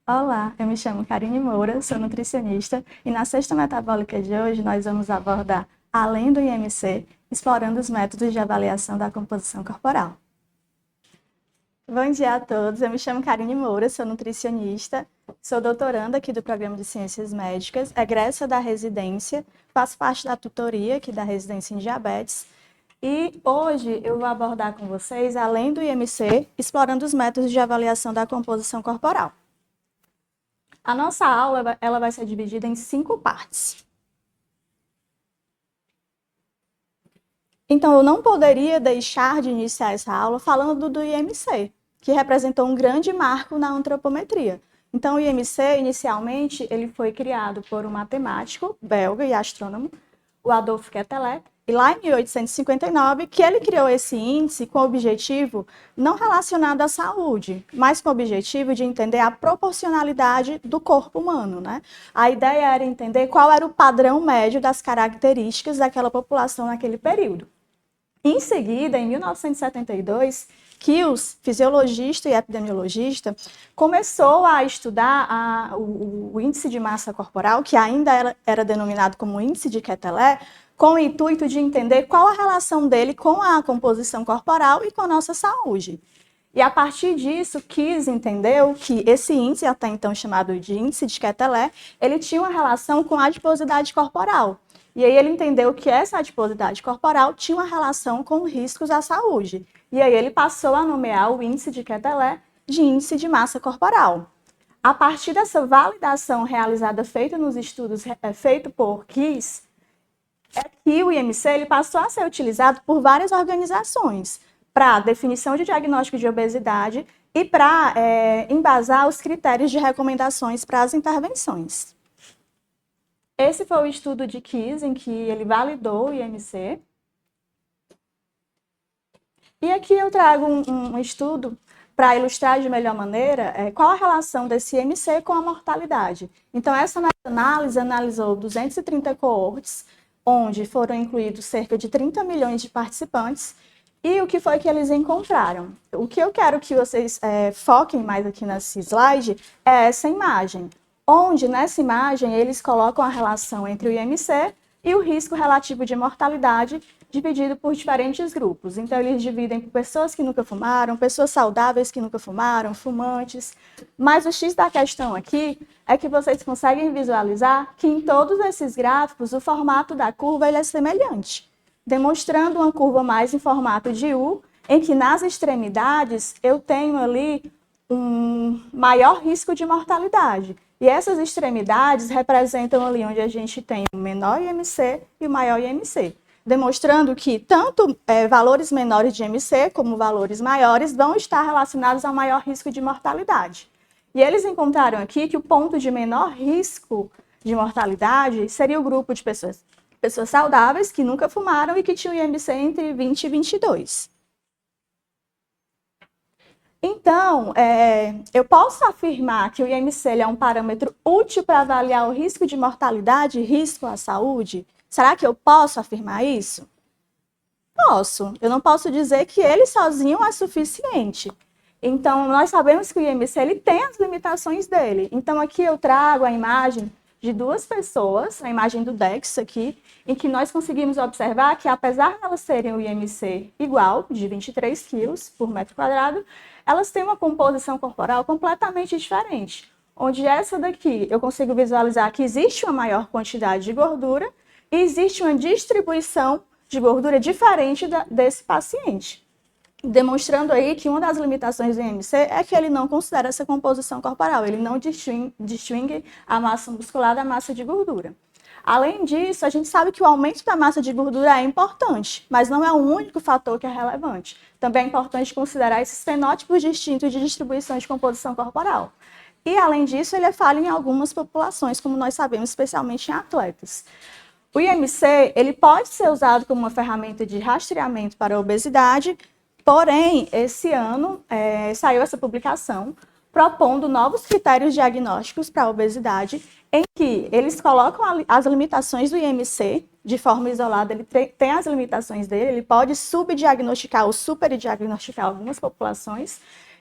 Olá, eu me chamo Karine Moura, sou nutricionista e na Sexta Metabólica de hoje nós vamos abordar, além do IMC, explorando os métodos de avaliação da composição corporal. Bom dia a todos, eu me chamo Karine Moura, sou nutricionista, sou doutoranda aqui do Programa de Ciências Médicas, egressa da residência, faço parte da tutoria aqui da residência em diabetes e hoje eu vou abordar com vocês, além do IMC, explorando os métodos de avaliação da composição corporal. A nossa aula ela vai ser dividida em 5 partes. Então, eu não poderia deixar de iniciar essa aula falando do IMC, que representou um grande marco na antropometria. Então, o IMC, inicialmente, ele foi criado por um matemático belga e astrônomo, o Adolphe Quetelet, e lá em 1859, que ele criou esse índice com o objetivo não relacionado à saúde, mas com o objetivo de entender a proporcionalidade do corpo humano, né? A ideia era entender qual era o padrão médio das características daquela população naquele período. Em seguida, em 1972, Kills, fisiologista e epidemiologista, começou a estudar o índice de massa corporal, que ainda era denominado como índice de Quetelet, com o intuito de entender qual a relação dele com a composição corporal e com a nossa saúde. E a partir disso, Kies entendeu que esse índice, até então chamado de índice de Quetelet, ele tinha uma relação com a adiposidade corporal. E aí ele entendeu que essa adiposidade corporal tinha uma relação com riscos à saúde. E aí ele passou a nomear o índice de Quetelet de índice de massa corporal. A partir dessa validação realizada feita nos estudos feito por Kies, é que o IMC ele passou a ser utilizado por várias organizações para definição de diagnóstico de obesidade e para embasar os critérios de recomendações para as intervenções. Esse foi o estudo de Kies, em que ele validou o IMC. E aqui eu trago um estudo para ilustrar de melhor maneira qual a relação desse IMC com a mortalidade. Então, essa análise analisou 230 coortes, onde foram incluídos cerca de 30 milhões de participantes, e o que foi que eles encontraram? O que eu quero que vocês foquem mais aqui nesse slide é essa imagem, onde nessa imagem eles colocam a relação entre o IMC e o risco relativo de mortalidade dividido por diferentes grupos. Então, eles dividem por pessoas que nunca fumaram, pessoas saudáveis que nunca fumaram, fumantes. Mas o X da questão aqui é que vocês conseguem visualizar que em todos esses gráficos o formato da curva ele é semelhante, demonstrando uma curva mais em formato de U, em que nas extremidades eu tenho ali um maior risco de mortalidade. E essas extremidades representam ali onde a gente tem o menor IMC e o maior IMC, demonstrando que tanto valores menores de IMC como valores maiores vão estar relacionados ao maior risco de mortalidade. E eles encontraram aqui que o ponto de menor risco de mortalidade seria o grupo de pessoas saudáveis que nunca fumaram e que tinham IMC entre 20 e 22. Então, eu posso afirmar que o IMC é um parâmetro útil para avaliar o risco de mortalidade e risco à saúde? Será que eu posso afirmar isso? Posso. Eu não posso dizer que ele sozinho é suficiente. Então, nós sabemos que o IMC ele tem as limitações dele. Então, aqui eu trago a imagem de duas pessoas, a imagem do DEX aqui, em que nós conseguimos observar que, apesar de elas terem o IMC igual, de 23 quilos por metro quadrado, elas têm uma composição corporal completamente diferente. Onde essa daqui, eu consigo visualizar que existe uma maior quantidade de gordura e existe uma distribuição de gordura diferente desse paciente. Demonstrando aí que uma das limitações do IMC é que ele não considera essa composição corporal, ele não distingue a massa muscular da massa de gordura. Além disso, a gente sabe que o aumento da massa de gordura é importante, mas não é o único fator que é relevante. Também é importante considerar esses fenótipos distintos de distribuição de composição corporal. E, além disso, ele é falho em algumas populações, como nós sabemos, especialmente em atletas. O IMC ele pode ser usado como uma ferramenta de rastreamento para a obesidade, porém, esse ano saiu essa publicação propondo novos critérios diagnósticos para a obesidade, em que eles colocam as limitações do IMC de forma isolada, ele tem as limitações dele, ele pode subdiagnosticar ou superdiagnosticar algumas populações,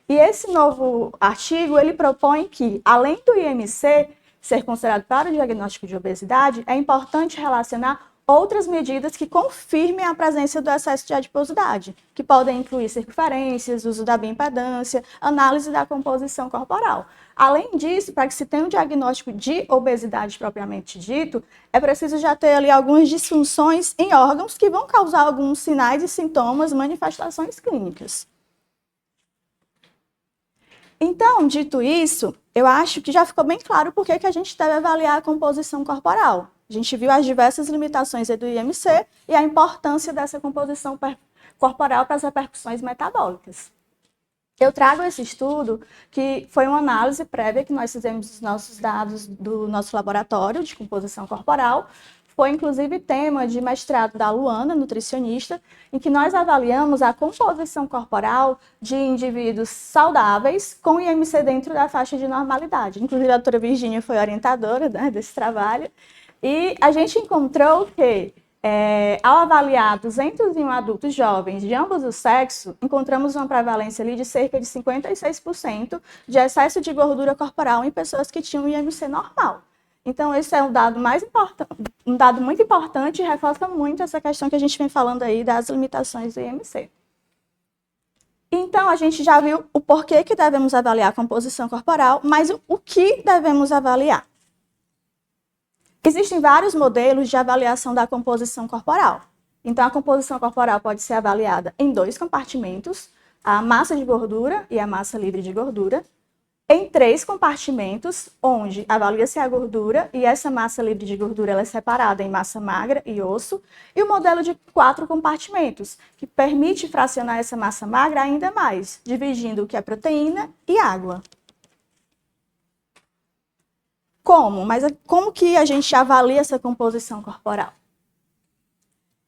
E esse novo artigo, ele propõe que, além do IMC ser considerado para o diagnóstico de obesidade, é importante relacionar outras medidas que confirmem a presença do excesso de adiposidade, que podem incluir circunferências, uso da bioimpedância, análise da composição corporal. Além disso, para que se tenha um diagnóstico de obesidade propriamente dito, é preciso já ter ali algumas disfunções em órgãos que vão causar alguns sinais e sintomas, manifestações clínicas. Então, dito isso, eu acho que já ficou bem claro por que a gente deve avaliar a composição corporal. A gente viu as diversas limitações do IMC e a importância dessa composição corporal para as repercussões metabólicas. Eu trago esse estudo, que foi uma análise prévia que nós fizemos dos nossos dados do nosso laboratório de composição corporal. Foi, inclusive, tema de mestrado da Luana, nutricionista, em que nós avaliamos a composição corporal de indivíduos saudáveis com IMC dentro da faixa de normalidade. Inclusive, a doutora Virgínia foi orientadora, né, desse trabalho. E a gente encontrou que, ao avaliar 201 adultos jovens de ambos os sexos, encontramos uma prevalência ali de cerca de 56% de excesso de gordura corporal em pessoas que tinham IMC normal. Então, esse é um dado um dado muito importante e reforça muito essa questão que a gente vem falando aí das limitações do IMC. Então, a gente já viu o porquê que devemos avaliar a composição corporal, mas o que devemos avaliar? Existem vários modelos de avaliação da composição corporal. Então, a composição corporal pode ser avaliada em 2 compartimentos, a massa de gordura e a massa livre de gordura, em 3 compartimentos, onde avalia-se a gordura e essa massa livre de gordura ela é separada em massa magra e osso, e o modelo de 4 compartimentos, que permite fracionar essa massa magra ainda mais, dividindo o que é proteína e água. Como? Mas como que a gente avalia essa composição corporal?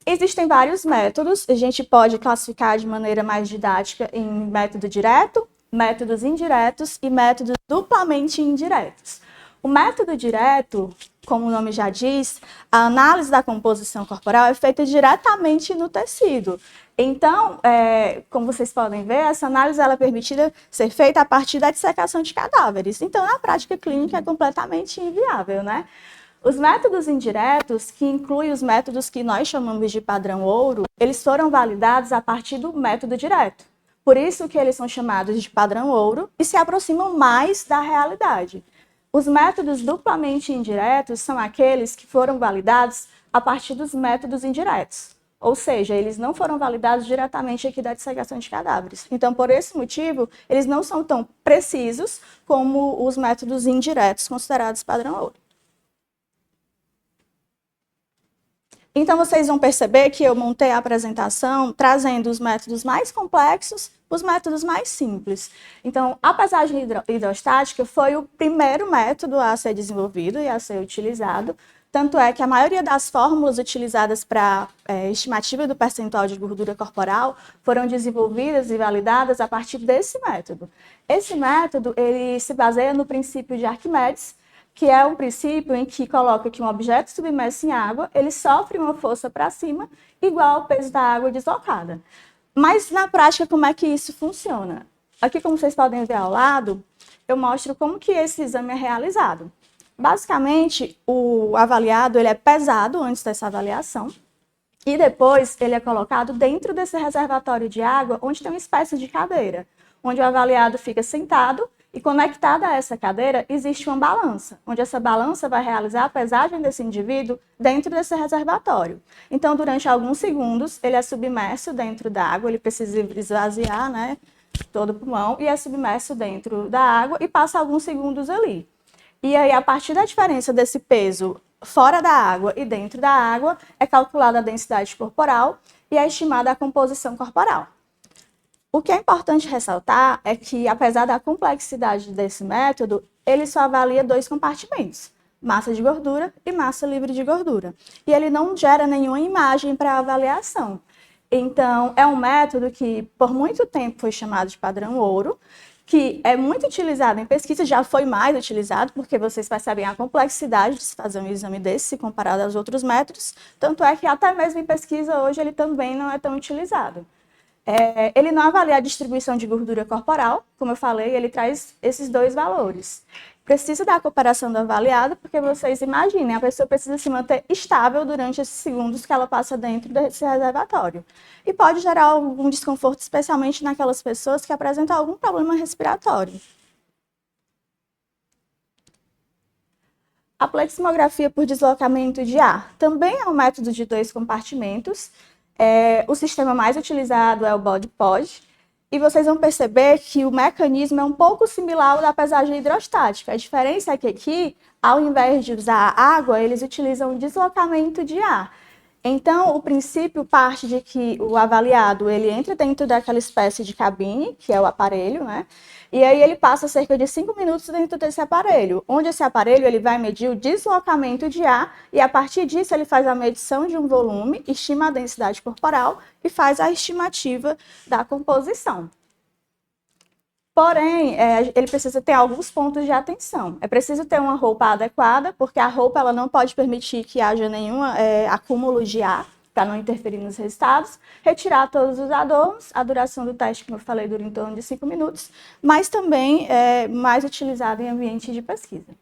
Existem vários métodos, a gente pode classificar de maneira mais didática em método direto, métodos indiretos e métodos duplamente indiretos. O método direto, como o nome já diz, a análise da composição corporal é feita diretamente no tecido. Então, como vocês podem ver, essa análise ela é permitida ser feita a partir da dissecação de cadáveres. Então, na prática clínica é completamente inviável, né? Os métodos indiretos, que incluem os métodos que nós chamamos de padrão ouro, eles foram validados a partir do método direto. Por isso que eles são chamados de padrão ouro e se aproximam mais da realidade. Os métodos duplamente indiretos são aqueles que foram validados a partir dos métodos indiretos. Ou seja, eles não foram validados diretamente aqui da dissecação de cadáveres. Então, por esse motivo, eles não são tão precisos como os métodos indiretos considerados padrão ouro. Então, vocês vão perceber que eu montei a apresentação trazendo os métodos mais complexos, os métodos mais simples. Então, a pesagem hidrostática foi o primeiro método a ser desenvolvido e a ser utilizado, tanto é que a maioria das fórmulas utilizadas para estimativa do percentual de gordura corporal foram desenvolvidas e validadas a partir desse método. Esse método, ele se baseia no princípio de Arquimedes, que é um princípio em que coloca que um objeto submerso em água, ele sofre uma força para cima igual ao peso da água deslocada. Mas, na prática, como é que isso funciona? Aqui, como vocês podem ver ao lado, eu mostro como que esse exame é realizado. Basicamente, o avaliado ele é pesado antes dessa avaliação e depois ele é colocado dentro desse reservatório de água, onde tem uma espécie de cadeira, onde o avaliado fica sentado e conectada a essa cadeira existe uma balança, onde essa balança vai realizar a pesagem desse indivíduo dentro desse reservatório. Então, durante alguns segundos, ele é submerso dentro da água, ele precisa esvaziar, né, todo o pulmão, e é submerso dentro da água e passa alguns segundos ali. E aí, a partir da diferença desse peso fora da água e dentro da água, é calculada a densidade corporal e é estimada a composição corporal. O que é importante ressaltar é que, apesar da complexidade desse método, ele só avalia 2 compartimentos, massa de gordura e massa livre de gordura. E ele não gera nenhuma imagem para avaliação. Então, é um método que, por muito tempo, foi chamado de padrão ouro, que é muito utilizado em pesquisa, já foi mais utilizado, porque vocês percebem a complexidade de se fazer um exame desse, comparado aos outros métodos, tanto é que até mesmo em pesquisa hoje ele também não é tão utilizado. Ele não avalia a distribuição de gordura corporal, como eu falei, ele traz esses dois valores. Precisa da cooperação do avaliado, porque vocês imaginem, a pessoa precisa se manter estável durante esses segundos que ela passa dentro desse reservatório. E pode gerar algum desconforto, especialmente naquelas pessoas que apresentam algum problema respiratório. A pleximografia por deslocamento de ar também é um método de 2 compartimentos. O sistema mais utilizado é o body pod. E vocês vão perceber que o mecanismo é um pouco similar ao da pesagem hidrostática. A diferença é que aqui, ao invés de usar água, eles utilizam o deslocamento de ar. Então, o princípio parte de que o avaliado ele entra dentro daquela espécie de cabine, que é o aparelho, né? E aí ele passa cerca de 5 minutos dentro desse aparelho, onde esse aparelho ele vai medir o deslocamento de ar e a partir disso ele faz a medição de um volume, estima a densidade corporal e faz a estimativa da composição. Porém, ele precisa ter alguns pontos de atenção. É preciso ter uma roupa adequada, porque a roupa ela não pode permitir que haja nenhum acúmulo de ar, para não interferir nos resultados. Retirar todos os adornos. A duração do teste, como eu falei, dura em torno de 5 minutos, mas também é mais utilizado em ambiente de pesquisa.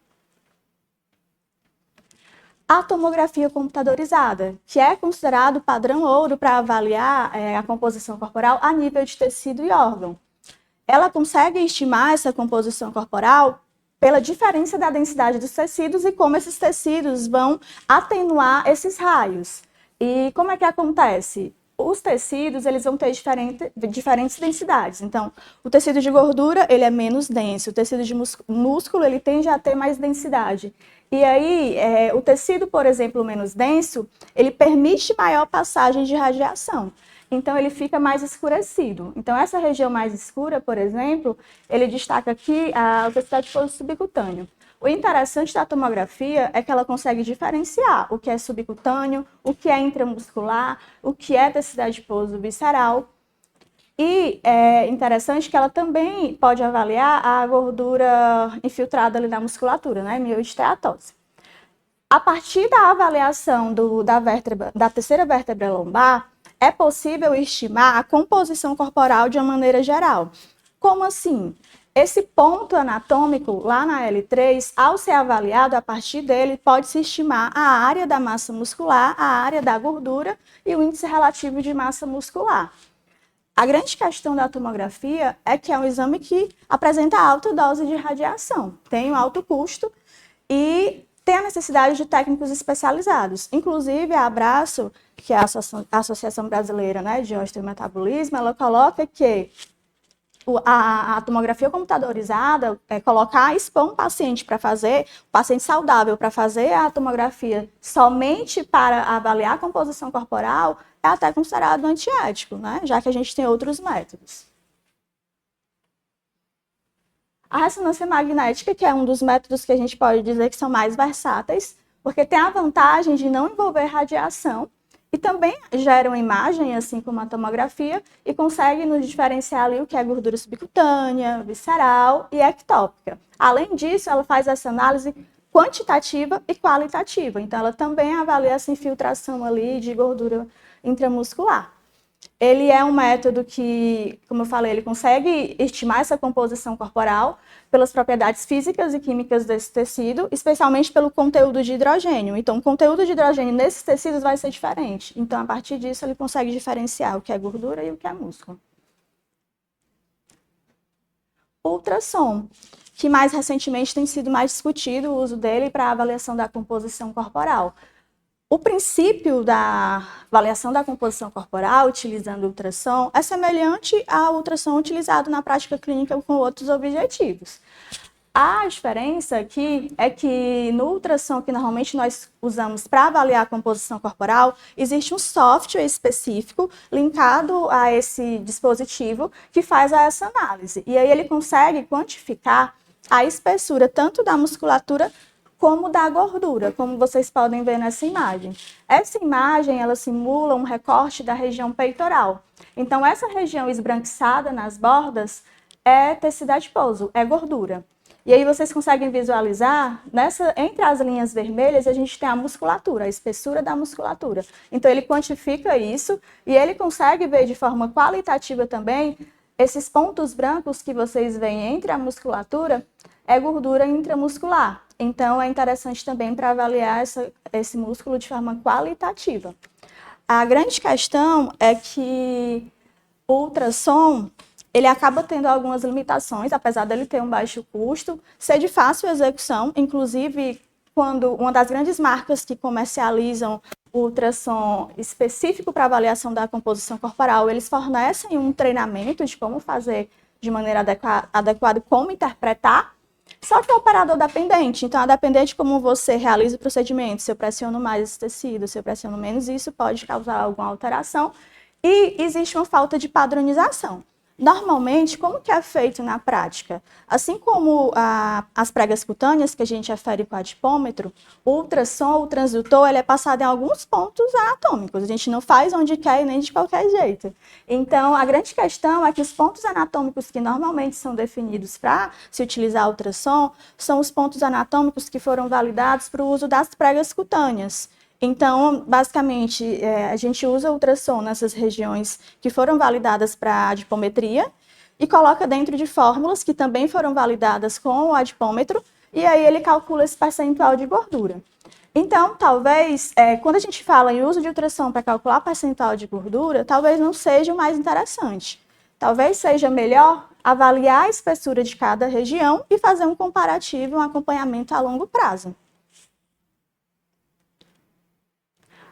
A tomografia computadorizada, que é considerado padrão ouro para avaliar a composição corporal a nível de tecido e órgão. Ela consegue estimar essa composição corporal pela diferença da densidade dos tecidos e como esses tecidos vão atenuar esses raios. E como é que acontece? Os tecidos eles vão ter diferentes densidades. Então, o tecido de gordura ele é menos denso, o tecido de músculo ele tende a ter mais densidade. E aí, o tecido, por exemplo, menos denso, ele permite maior passagem de radiação. Então, ele fica mais escurecido. Então, essa região mais escura, por exemplo, ele destaca aqui a obesidade subcutânea. O interessante da tomografia é que ela consegue diferenciar o que é subcutâneo, o que é intramuscular, o que é tecido adiposo visceral. E é interessante que ela também pode avaliar a gordura infiltrada ali na musculatura, né, mioesteatose. A partir da avaliação da terceira vértebra lombar, é possível estimar a composição corporal de uma maneira geral. Como assim? Esse ponto anatômico, lá na L3, ao ser avaliado, a partir dele, pode-se estimar a área da massa muscular, a área da gordura e o índice relativo de massa muscular. A grande questão da tomografia é que é um exame que apresenta alta dose de radiação, tem um alto custo e tem a necessidade de técnicos especializados. Inclusive, a Abraço, que é a Associação Brasileira, né, de Osteometabolismo, ela coloca que a tomografia computadorizada expor um paciente para fazer, um paciente saudável para fazer a tomografia somente para avaliar a composição corporal, é até considerado antiético, né, já que a gente tem outros métodos. A ressonância magnética, que é um dos métodos que a gente pode dizer que são mais versáteis, porque tem a vantagem de não envolver radiação e também gera uma imagem, assim como a tomografia, e consegue nos diferenciar ali o que é gordura subcutânea, visceral e ectópica. Além disso, ela faz essa análise quantitativa e qualitativa, então ela também avalia essa infiltração ali de gordura intramuscular. Ele é um método que, como eu falei, ele consegue estimar essa composição corporal pelas propriedades físicas e químicas desse tecido, especialmente pelo conteúdo de hidrogênio. Então, o conteúdo de hidrogênio nesses tecidos vai ser diferente. Então, a partir disso, ele consegue diferenciar o que é gordura e o que é músculo. Ultrassom, que mais recentemente tem sido mais discutido o uso dele para a avaliação da composição corporal. O princípio da avaliação da composição corporal utilizando ultrassom é semelhante ao ultrassom utilizado na prática clínica com outros objetivos. A diferença aqui é que no ultrassom que normalmente nós usamos para avaliar a composição corporal, existe um software específico linkado a esse dispositivo que faz essa análise. E aí ele consegue quantificar a espessura tanto da musculatura como da gordura, como vocês podem ver nessa imagem. Essa imagem, ela simula um recorte da região peitoral. Então, essa região esbranquiçada nas bordas é tecido adiposo, é gordura. E aí vocês conseguem visualizar, entre as linhas vermelhas, a gente tem a musculatura, a espessura da musculatura. Então, ele quantifica isso e ele consegue ver de forma qualitativa também esses pontos brancos que vocês veem entre a musculatura, é gordura intramuscular. Então, é interessante também para avaliar esse músculo de forma qualitativa. A grande questão é que o ultrassom, ele acaba tendo algumas limitações, apesar dele ter um baixo custo, ser de fácil execução, inclusive quando uma das grandes marcas que comercializam o ultrassom específico para avaliação da composição corporal, eles fornecem um treinamento de como fazer de maneira adequada, como interpretar, só que é operador dependente, então a depender de como você realiza o procedimento, se eu pressiono mais esse tecido, se eu pressiono menos, isso pode causar alguma alteração e existe uma falta de padronização. Normalmente, como que é feito na prática? Assim como as pregas cutâneas que a gente afere com o adipômetro, o ultrassom, o transdutor, ele é passado em alguns pontos anatômicos. A gente não faz onde quer e nem de qualquer jeito. Então, a grande questão é que os pontos anatômicos que normalmente são definidos para se utilizar ultrassom são os pontos anatômicos que foram validados para o uso das pregas cutâneas. Então, basicamente, a gente usa o ultrassom nessas regiões que foram validadas para adipometria e coloca dentro de fórmulas que também foram validadas com o adipômetro e aí ele calcula esse percentual de gordura. Então, talvez, quando a gente fala em uso de ultrassom para calcular percentual de gordura, talvez não seja o mais interessante. Talvez seja melhor avaliar a espessura de cada região e fazer um comparativo, um acompanhamento a longo prazo.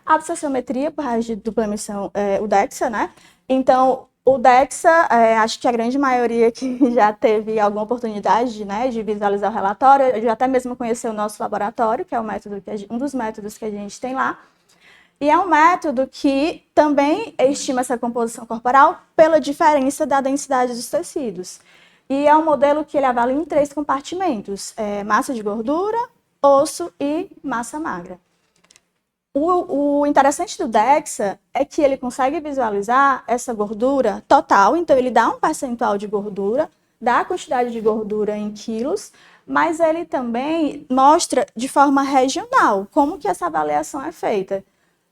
A abscessometria por raio de dupla emissão, o DEXA, né? Então, o DEXA, acho que a grande maioria que já teve alguma oportunidade, né, de visualizar o relatório, já até mesmo conheceu o nosso laboratório, que é um dos métodos que a gente tem lá. E é um método que também estima essa composição corporal pela diferença da densidade dos tecidos. E é um modelo que ele avalia em 3 compartimentos, massa de gordura, osso e massa magra. O interessante do DEXA é que ele consegue visualizar essa gordura total, então ele dá um percentual de gordura, dá a quantidade de gordura em quilos, mas ele também mostra de forma regional como que essa avaliação é feita.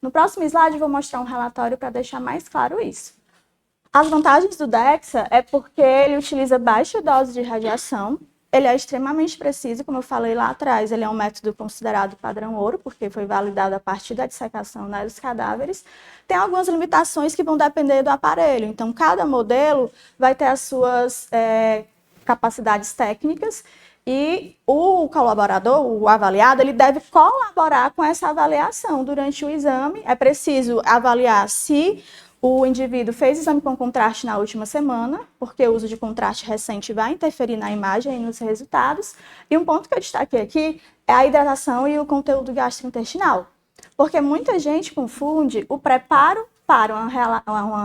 No próximo slide eu vou mostrar um relatório para deixar mais claro isso. As vantagens do DEXA é porque ele utiliza baixa dose de radiação, ele é extremamente preciso, como eu falei lá atrás, ele é um método considerado padrão ouro, porque foi validado a partir da dissecação, né, dos cadáveres. Tem algumas limitações que vão depender do aparelho, então cada modelo vai ter as suas capacidades técnicas e o colaborador, o avaliado, ele deve colaborar com essa avaliação durante o exame. É preciso avaliar se o indivíduo fez exame com contraste na última semana, porque o uso de contraste recente vai interferir na imagem e nos resultados. E um ponto que eu destaquei aqui é a hidratação e o conteúdo gastrointestinal. Porque muita gente confunde o preparo para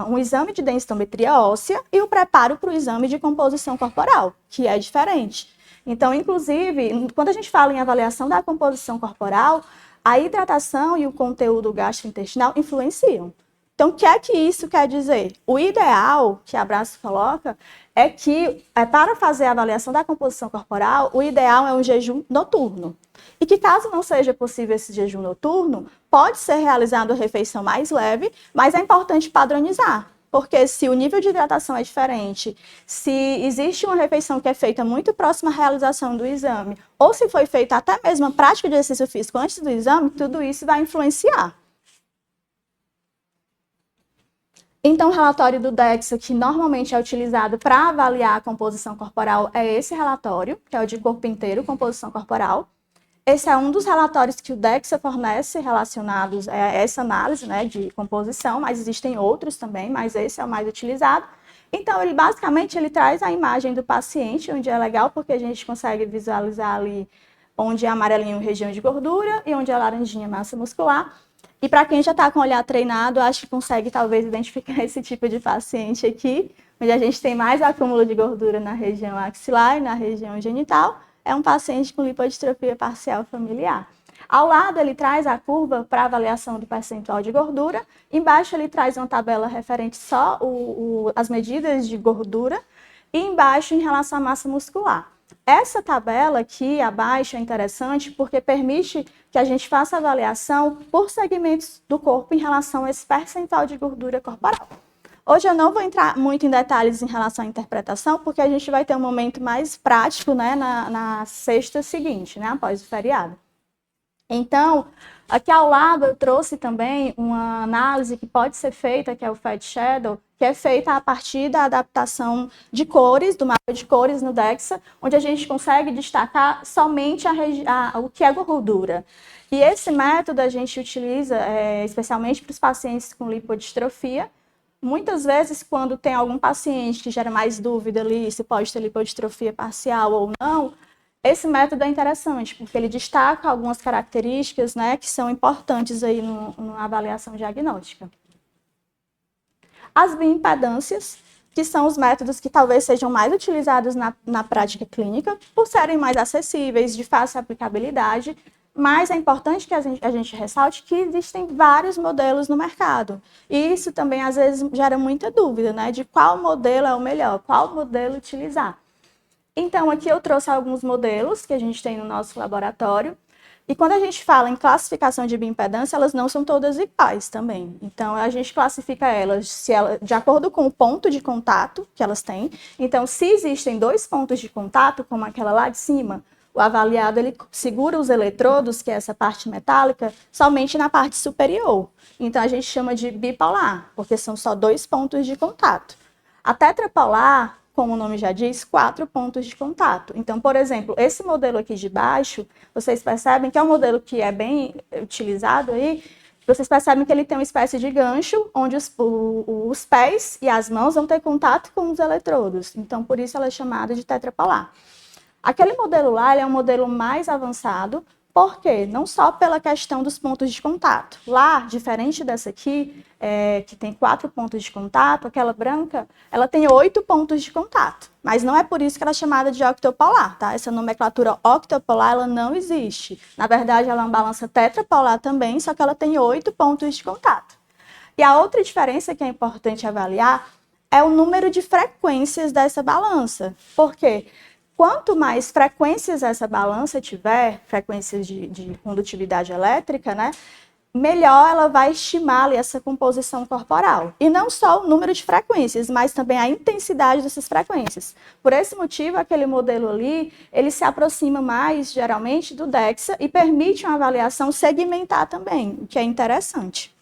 um exame de densitometria óssea e o preparo para o exame de composição corporal, que é diferente. Então, inclusive, quando a gente fala em avaliação da composição corporal, a hidratação e o conteúdo gastrointestinal influenciam. Então, o que é que isso quer dizer? O ideal que a Abraço coloca é que, para fazer a avaliação da composição corporal, o ideal é um jejum noturno. E que, caso não seja possível esse jejum noturno, pode ser realizado a refeição mais leve, mas é importante padronizar. Porque se o nível de hidratação é diferente, se existe uma refeição que é feita muito próxima à realização do exame, ou se foi feita até mesmo a prática de exercício físico antes do exame, tudo isso vai influenciar. Então, o relatório do DEXA, que normalmente é utilizado para avaliar a composição corporal, é esse relatório, que é o de corpo inteiro, composição corporal. Esse é um dos relatórios que o DEXA fornece relacionados a essa análise, né, de composição, mas existem outros também, mas esse é o mais utilizado. Então, ele basicamente traz a imagem do paciente, onde é legal porque a gente consegue visualizar ali onde é amarelinho região de gordura e onde é laranjinha massa muscular. E para quem já está com o olhar treinado, acho que consegue talvez identificar esse tipo de paciente aqui, onde a gente tem mais acúmulo de gordura na região axilar e na região genital. É um paciente com lipodistrofia parcial familiar. Ao lado, ele traz a curva para avaliação do percentual de gordura. Embaixo, ele traz uma tabela referente só as medidas de gordura. E embaixo, em relação à massa muscular. Essa tabela aqui abaixo é interessante porque permite que a gente faça avaliação por segmentos do corpo em relação a esse percentual de gordura corporal. Hoje eu não vou entrar muito em detalhes em relação à interpretação, porque a gente vai ter um momento mais prático, né, na sexta seguinte, né, após o feriado. Então, aqui ao lado eu trouxe também uma análise que pode ser feita, que é o Fat Shadow, que é feita a partir da adaptação de cores, do mapa de cores no DEXA, onde a gente consegue destacar somente o que é gordura. E esse método a gente utiliza especialmente para os pacientes com lipodistrofia. Muitas vezes, quando tem algum paciente que gera mais dúvida ali, se pode ter lipodistrofia parcial ou não, esse método é interessante, porque ele destaca algumas características, né, que são importantes aí na avaliação diagnóstica. As bioimpedâncias, que são os métodos que talvez sejam mais utilizados na prática clínica, por serem mais acessíveis, de fácil aplicabilidade, mas é importante que a gente ressalte que existem vários modelos no mercado. E isso também, às vezes, gera muita dúvida, né, de qual modelo é o melhor, qual modelo utilizar. Então, aqui eu trouxe alguns modelos que a gente tem no nosso laboratório. E quando a gente fala em classificação de bioimpedância, elas não são todas iguais também. Então, a gente classifica elas de acordo com o ponto de contato que elas têm. Então, se existem 2 pontos de contato, como aquela lá de cima, o avaliado ele segura os eletrodos, que é essa parte metálica, somente na parte superior. Então, a gente chama de bipolar, porque são só 2 pontos de contato. A tetrapolar, como o nome já diz, 4 pontos de contato. Então, por exemplo, esse modelo aqui de baixo, vocês percebem que é um modelo que é bem utilizado aí, vocês percebem que ele tem uma espécie de gancho, onde os pés e as mãos vão ter contato com os eletrodos. Então, por isso ela é chamada de tetrapolar. Aquele modelo lá, ele é um modelo mais avançado, por quê? Não só pela questão dos pontos de contato. Lá, diferente dessa aqui, que tem 4 pontos de contato, aquela branca, ela tem 8 pontos de contato. Mas não é por isso que ela é chamada de octopolar, tá? Essa nomenclatura octopolar, ela não existe. Na verdade, ela é uma balança tetrapolar também, só que ela tem 8 pontos de contato. E a outra diferença que é importante avaliar é o número de frequências dessa balança. Por quê? Quanto mais frequências essa balança tiver, frequências de condutividade elétrica, né, melhor ela vai estimar ali essa composição corporal. E não só o número de frequências, mas também a intensidade dessas frequências. Por esse motivo, aquele modelo ali, ele se aproxima mais, geralmente, do DEXA e permite uma avaliação segmentar também, o que é interessante.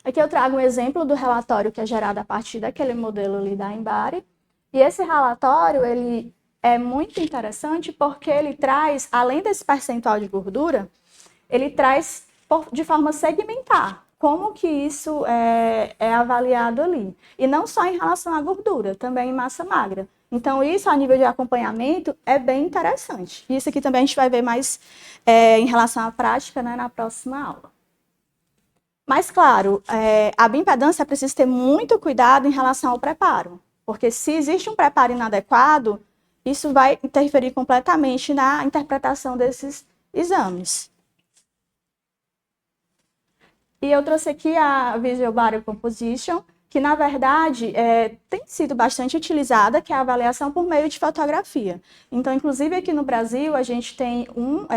Aqui eu trago um exemplo do relatório que é gerado a partir daquele modelo ali da Embare. E esse relatório, ele é muito interessante porque ele traz, além desse percentual de gordura, ele traz de forma segmentar como que isso é avaliado ali. E não só em relação à gordura, também em massa magra. Então, isso a nível de acompanhamento é bem interessante. Isso aqui também a gente vai ver mais em relação à prática, né, na próxima aula. Mas, claro, a bioimpedância precisa ter muito cuidado em relação ao preparo. Porque se existe um preparo inadequado, isso vai interferir completamente na interpretação desses exames. E eu trouxe aqui a Visual Body Composition, que na verdade tem sido bastante utilizada, que é a avaliação por meio de fotografia. Então, inclusive aqui no Brasil, a gente tem um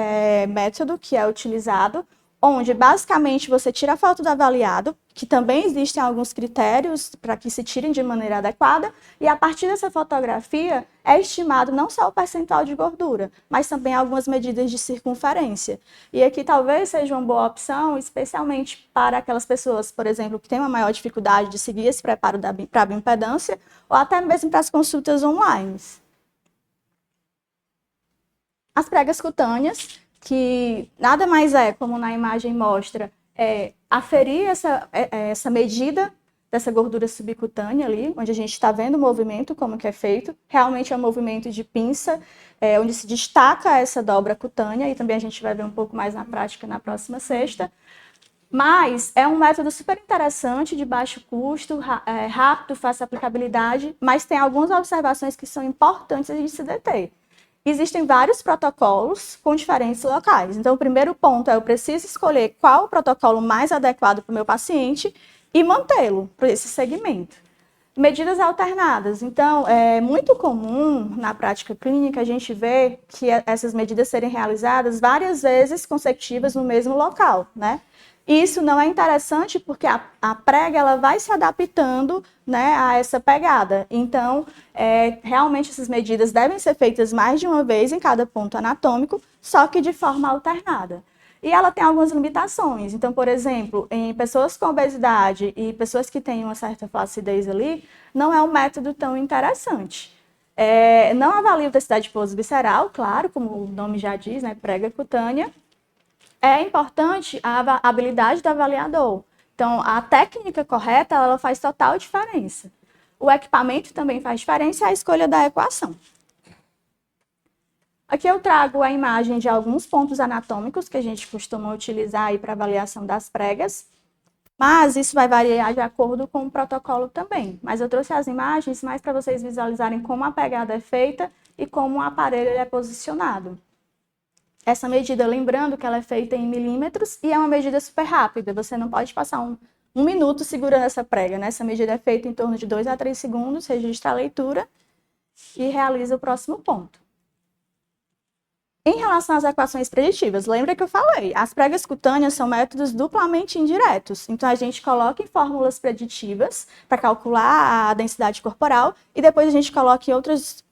método que é utilizado, onde basicamente você tira a foto do avaliado, que também existem alguns critérios para que se tirem de maneira adequada, e a partir dessa fotografia é estimado não só o percentual de gordura, mas também algumas medidas de circunferência. E aqui talvez seja uma boa opção, especialmente para aquelas pessoas, por exemplo, que têm uma maior dificuldade de seguir esse preparo para a bioimpedância, ou até mesmo para as consultas online. As pregas cutâneas, que nada mais é, como na imagem mostra, aferir essa medida dessa gordura subcutânea ali, onde a gente está vendo o movimento, como que é feito. Realmente é um movimento de pinça, onde se destaca essa dobra cutânea, e também a gente vai ver um pouco mais na prática na próxima sexta. Mas é um método super interessante, de baixo custo, rápido, fácil aplicabilidade, mas tem algumas observações que são importantes a gente se deter. Existem vários protocolos com diferentes locais. Então, o primeiro ponto é eu preciso escolher qual o protocolo mais adequado para o meu paciente e mantê-lo para esse segmento. Medidas alternadas. Então, é muito comum na prática clínica a gente ver que essas medidas serem realizadas várias vezes consecutivas no mesmo local, né? Isso não é interessante porque a prega ela vai se adaptando, né, a essa pegada. Então, realmente essas medidas devem ser feitas mais de uma vez em cada ponto anatômico, só que de forma alternada. E ela tem algumas limitações. Então, por exemplo, em pessoas com obesidade e pessoas que têm uma certa flacidez ali, não é um método tão interessante. Não avalia a densidade de pouso visceral, claro, como o nome já diz, né, prega cutânea. É importante a habilidade do avaliador. Então, a técnica correta, ela faz total diferença. O equipamento também faz diferença e a escolha da equação. Aqui eu trago a imagem de alguns pontos anatômicos que a gente costuma utilizar para avaliação das pregas, mas isso vai variar de acordo com o protocolo também. Mas eu trouxe as imagens mais para vocês visualizarem como a pegada é feita e como o aparelho é posicionado. Essa medida, lembrando que ela é feita em milímetros e é uma medida super rápida, você não pode passar um minuto segurando essa prega, né? Essa medida é feita em torno de 2 a 3 segundos, registra a leitura e realiza o próximo ponto. Em relação às equações preditivas, lembra que eu falei, as pregas cutâneas são métodos duplamente indiretos. Então, a gente coloca em fórmulas preditivas para calcular a densidade corporal e depois a gente coloca em outras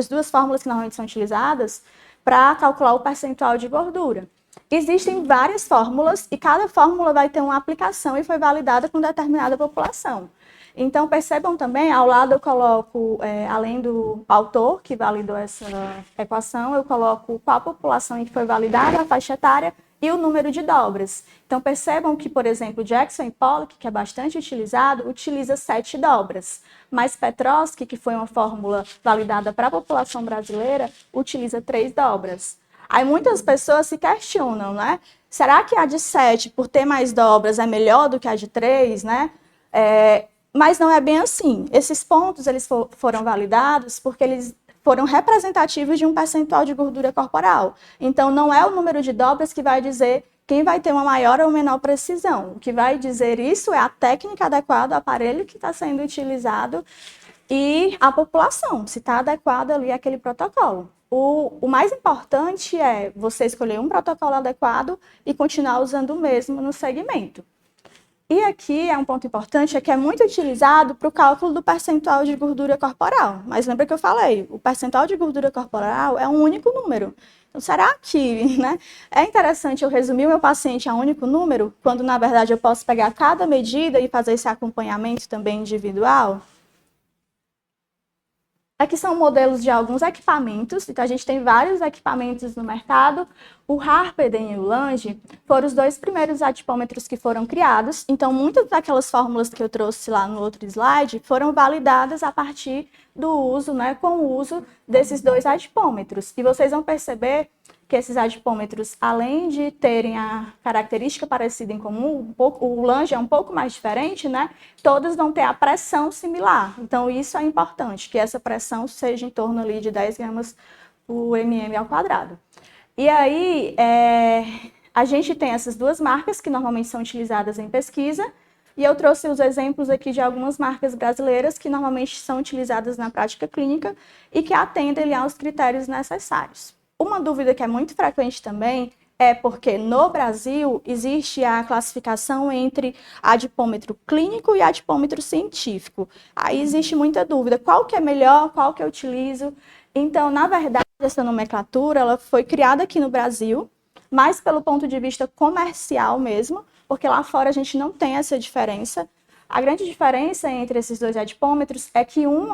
duas fórmulas que normalmente são utilizadas para calcular o percentual de gordura. Existem várias fórmulas e cada fórmula vai ter uma aplicação e foi validada com determinada população. Então, percebam também, ao lado eu coloco, além do autor que validou essa equação, eu coloco qual a população em que foi validada, a faixa etária e o número de dobras. Então, percebam que, por exemplo, Jackson e Pollock, que é bastante utilizado, utiliza 7 dobras. Mas Petrosky, que foi uma fórmula validada para a população brasileira, utiliza 3 dobras. Aí muitas pessoas se questionam, né? Será que a de 7, por ter mais dobras, é melhor do que a de 3, né? Mas não é bem assim. Esses pontos eles foram validados porque eles foram representativos de um percentual de gordura corporal. Então, não é o número de dobras que vai dizer quem vai ter uma maior ou menor precisão. O que vai dizer isso é a técnica adequada, o aparelho que está sendo utilizado e a população, se está adequado ali àquele protocolo. O mais importante é você escolher um protocolo adequado e continuar usando o mesmo no segmento. E aqui é um ponto importante, é que é muito utilizado para o cálculo do percentual de gordura corporal. Mas lembra que eu falei, o percentual de gordura corporal é um único número. Então, será que, né, é interessante eu resumir o meu paciente a um único número, quando, na verdade, eu posso pegar cada medida e fazer esse acompanhamento também individual? Aqui são modelos de alguns equipamentos, então a gente tem vários equipamentos no mercado. O Harpeden e o Lange foram os 2 primeiros adipômetros que foram criados, então muitas daquelas fórmulas que eu trouxe lá no outro slide foram validadas a partir do uso, né, com o uso desses 2 adipômetros. E vocês vão perceber que esses adipômetros, além de terem a característica parecida em comum, o Lange é um pouco mais diferente, né? Todos vão ter a pressão similar. Então, isso é importante, que essa pressão seja em torno ali de 10 gramas por mm ao quadrado. E aí, a gente tem essas 2 marcas que normalmente são utilizadas em pesquisa, e eu trouxe os exemplos aqui de algumas marcas brasileiras que normalmente são utilizadas na prática clínica e que atendem aos critérios necessários. Uma dúvida que é muito frequente também é porque no Brasil existe a classificação entre adipômetro clínico e adipômetro científico. Aí existe muita dúvida, qual que é melhor, qual que eu utilizo. Então, na verdade, essa nomenclatura ela foi criada aqui no Brasil, mas pelo ponto de vista comercial mesmo, porque lá fora a gente não tem essa diferença. A grande diferença entre esses 2 adipômetros é que um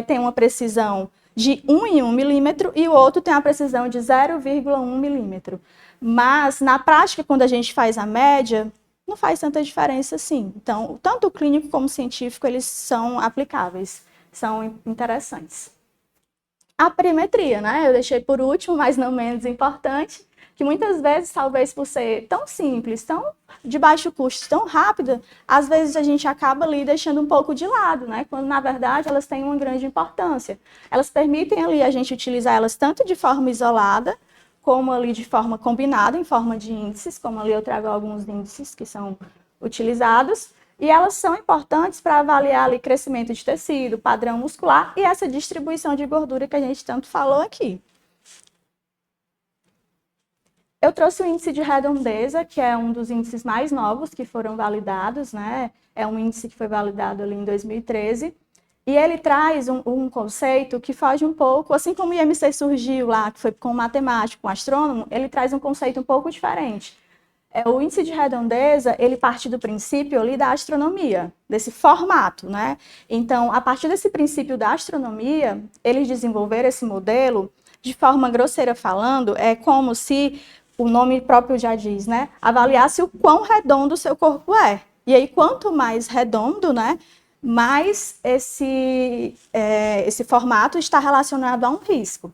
tem uma precisão de 1 em 1 milímetro e o outro tem a precisão de 0,1 milímetro. Mas, na prática, quando a gente faz a média, não faz tanta diferença assim. Então, tanto o clínico como o científico, eles são aplicáveis, são interessantes. A perimetria, né? Eu deixei por último, mas não menos importante, que muitas vezes, talvez por ser tão simples, tão de baixo custo, tão rápida, às vezes a gente acaba ali deixando um pouco de lado, né? Quando, na verdade, elas têm uma grande importância. Elas permitem ali a gente utilizar elas tanto de forma isolada, como ali de forma combinada, em forma de índices, como ali eu trago alguns índices que são utilizados, E elas são importantes para avaliar ali crescimento de tecido, padrão muscular e essa distribuição de gordura que a gente tanto falou aqui. Eu trouxe o índice de redondeza, que é um dos índices mais novos que foram validados, né? É um índice que foi validado ali em 2013. E ele traz um conceito que foge um pouco, assim como o IMC surgiu lá, que foi com matemático, com astrônomo, ele traz um conceito um pouco diferente. O índice de redondeza, ele parte do princípio ali da astronomia, desse formato, né? Então, a partir desse princípio da astronomia, eles desenvolveram esse modelo, de forma grosseira falando, é como se, o nome próprio já diz, né? Avaliasse o quão redondo o seu corpo é. E aí, quanto mais redondo, né? Mais esse formato está relacionado a um risco.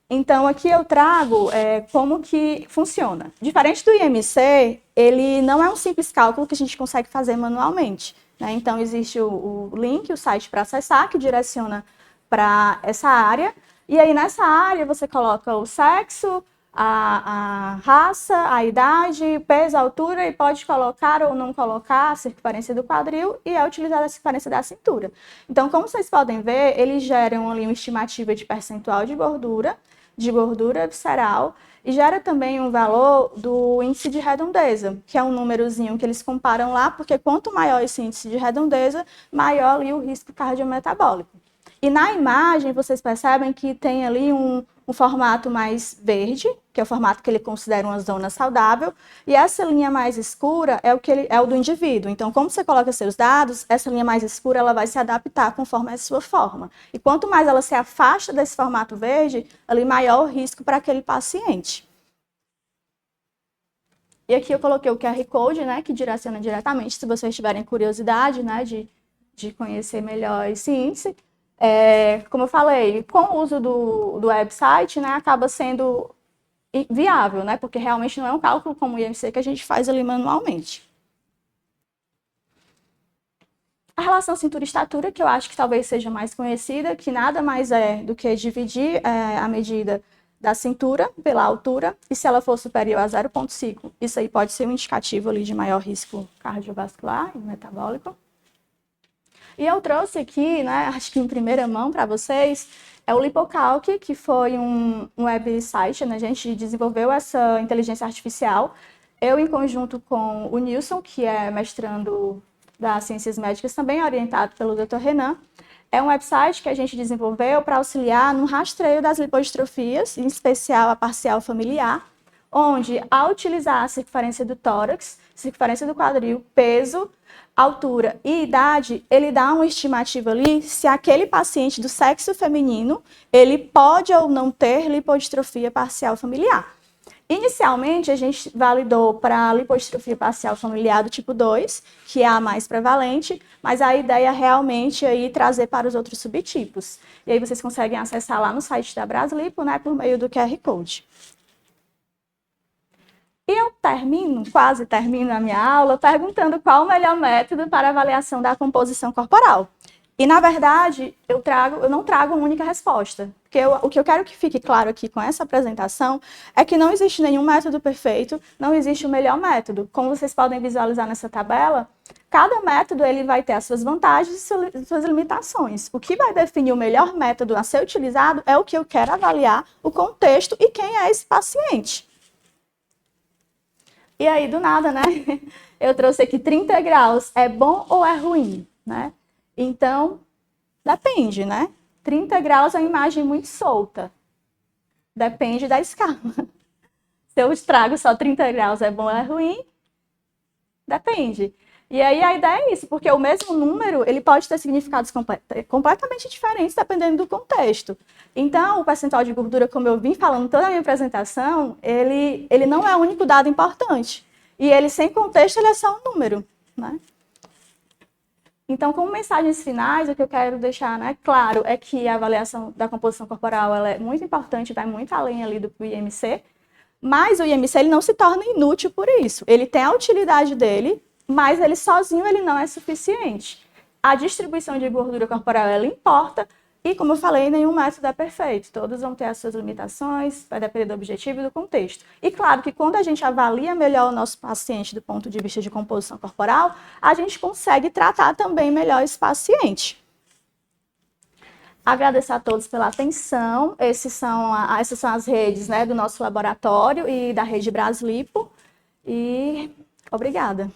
Então, aqui eu trago como que funciona. Diferente do IMC, ele não é um simples cálculo que a gente consegue fazer manualmente, né? Então, existe o link, o site para acessar, que direciona para essa área. E aí, nessa área, você coloca o sexo, a raça, a idade, peso, altura, e pode colocar ou não colocar a circunferência do quadril e é utilizada a circunferência da cintura. Então, como vocês podem ver, eles geram ali uma estimativa de percentual de gordura visceral, e gera também um valor do índice de redondeza, que é um númerozinho que eles comparam lá, porque quanto maior esse índice de redondeza, maior ali o risco cardiometabólico. E na imagem, vocês percebem que tem ali um formato mais verde, que é o formato que ele considera uma zona saudável, e essa linha mais escura é o do indivíduo. Então, como você coloca seus dados, essa linha mais escura ela vai se adaptar conforme a sua forma. E quanto mais ela se afasta desse formato verde, ali maior o risco para aquele paciente. E aqui eu coloquei o QR Code, né, que direciona diretamente, se vocês tiverem curiosidade, né, de conhecer melhor esse índice. Como eu falei, com o uso do website, né, acaba sendo viável, né, porque realmente não é um cálculo como o IMC que a gente faz ali manualmente. A relação cintura-estatura, que eu acho que talvez seja mais conhecida, que nada mais é do que dividir a medida da cintura pela altura, e se ela for superior a 0,5, isso aí pode ser um indicativo ali de maior risco cardiovascular e metabólico. E eu trouxe aqui, né, acho que em primeira mão para vocês, é o Lipocalc, que foi um website, né, a gente desenvolveu essa inteligência artificial, eu em conjunto com o Nilson, que é mestrando das Ciências Médicas, também orientado pelo Dr. Renan. É um website que a gente desenvolveu para auxiliar no rastreio das lipodistrofias, em especial a parcial familiar, onde, ao utilizar a circunferência do tórax, circunferência do quadril, peso, altura e idade, ele dá uma estimativa ali se aquele paciente do sexo feminino, ele pode ou não ter lipodistrofia parcial familiar. Inicialmente, a gente validou para a lipodistrofia parcial familiar do tipo 2, que é a mais prevalente, mas a ideia é realmente aí trazer para os outros subtipos. E aí vocês conseguem acessar lá no site da Braslipo, né, por meio do QR Code. E eu quase termino a minha aula, perguntando qual o melhor método para avaliação da composição corporal. E, na verdade, eu não trago uma única resposta. Porque o que eu quero que fique claro aqui com essa apresentação é que não existe nenhum método perfeito, não existe o melhor método. Como vocês podem visualizar nessa tabela, cada método ele vai ter as suas vantagens e suas limitações. O que vai definir o melhor método a ser utilizado é o que eu quero avaliar, o contexto e quem é esse paciente. E aí, do nada, né? Eu trouxe aqui 30 graus. É bom ou é ruim, né? Então, depende, né? 30 graus é uma imagem muito solta. Depende da escala. Se eu trago só 30 graus, é bom ou é ruim? Depende. E aí a ideia é isso, porque o mesmo número, ele pode ter significados completamente diferentes dependendo do contexto. Então, o percentual de gordura, como eu vim falando toda a minha apresentação, ele não é o único dado importante. E ele, sem contexto, ele é só um número, né? Então, como mensagens finais, o que eu quero deixar, né, claro é que a avaliação da composição corporal ela é muito importante, vai muito além ali do IMC, mas o IMC ele não se torna inútil por isso. Ele tem a utilidade dele, mas ele sozinho ele não é suficiente. A distribuição de gordura corporal ela importa, E, como eu falei, nenhum método é perfeito. Todos vão ter as suas limitações, vai depender do objetivo e do contexto. E, claro, que quando a gente avalia melhor o nosso paciente do ponto de vista de composição corporal, a gente consegue tratar também melhor esse paciente. Agradecer a todos pela atenção. Essas são as redes, né, do nosso laboratório e da rede Braslipo. E obrigada.